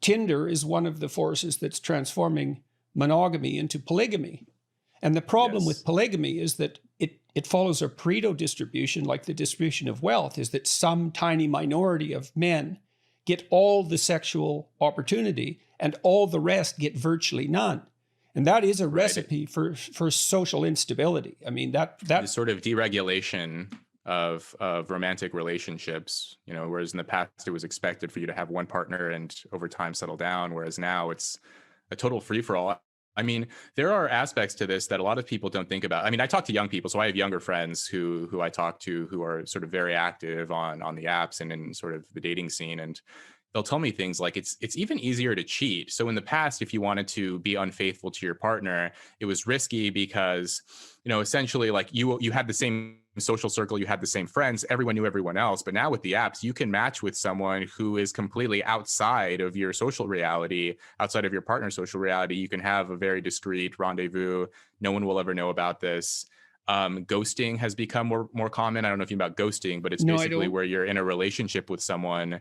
Tinder is one of the forces that's transforming monogamy into polygamy. And the problem with polygamy is that it follows a Pareto distribution, like the distribution of wealth, is that some tiny minority of men get all the sexual opportunity and all the rest get virtually none. And that is a recipe for social instability. I mean, that sort of deregulation of romantic relationships, you know, whereas in the past it was expected for you to have one partner and over time settle down, whereas now it's a total free-for-all. I mean, there are aspects to this that a lot of people don't think about. I mean, I talk to young people, so I have younger friends who I talk to who are sort of very active on the apps and in sort of the dating scene, and they'll tell me things like it's even easier to cheat. So in the past, if you wanted to be unfaithful to your partner, it was risky because, you know, essentially like you had the same social circle, you had the same friends, everyone knew everyone else. But now with the apps, you can match with someone who is completely outside of your social reality, outside of your partner's social reality. You can have a very discreet rendezvous. No one will ever know about this. Ghosting has become more common. I don't know if you know about ghosting, but it's basically where you're in a relationship with someone,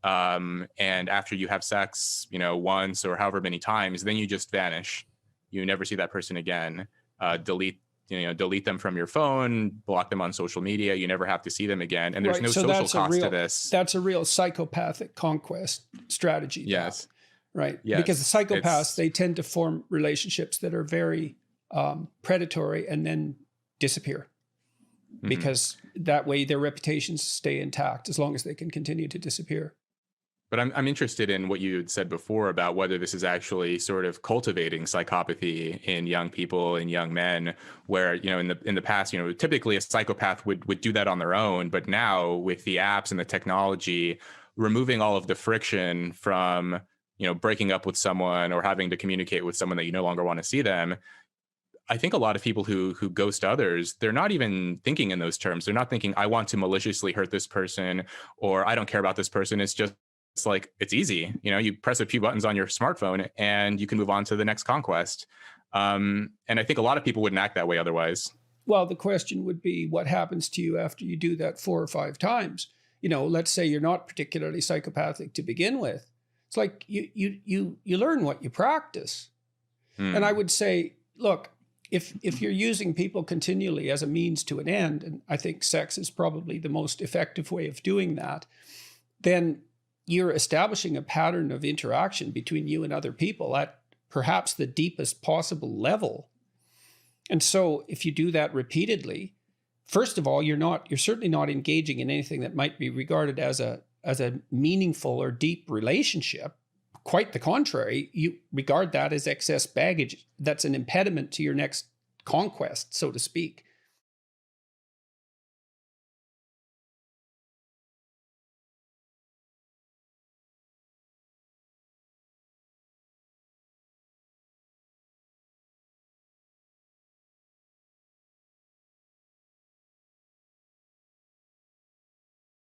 and after you have sex, you know, once or however many times, then you just vanish. You never see that person again. Delete them from your phone, block them on social media. You never have to see them again. And there's no social cost to this. That's a real psychopathic conquest strategy. Yes. Right. Yes. Because the psychopaths, they tend to form relationships that are very predatory and then disappear. Because that way their reputations stay intact as long as they can continue to disappear. But I'm interested in what you had said before about whether this is actually sort of cultivating psychopathy in young people and young men, where, you know, in the past, you know, typically a psychopath would do that on their own. But now with the apps and the technology, removing all of the friction from, you know, breaking up with someone or having to communicate with someone that you no longer want to see them, I think a lot of people who ghost others, they're not even thinking in those terms. They're not thinking, I want to maliciously hurt this person, or I don't care about this person. It's like, it's easy. You know, you press a few buttons on your smartphone and you can move on to the next conquest. And I think a lot of people wouldn't act that way otherwise. Well, the question would be, what happens to you after you do that 4 or 5 times? You know, let's say you're not particularly psychopathic to begin with. It's like you learn what you practice. And I would say, look, if you're using people continually as a means to an end, and I think sex is probably the most effective way of doing that, then you're establishing a pattern of interaction between you and other people at perhaps the deepest possible level. And so if you do that repeatedly, first of all, you're certainly not engaging in anything that might be regarded as a meaningful or deep relationship. Quite the contrary, you regard that as excess baggage that's an impediment to your next conquest, so to speak.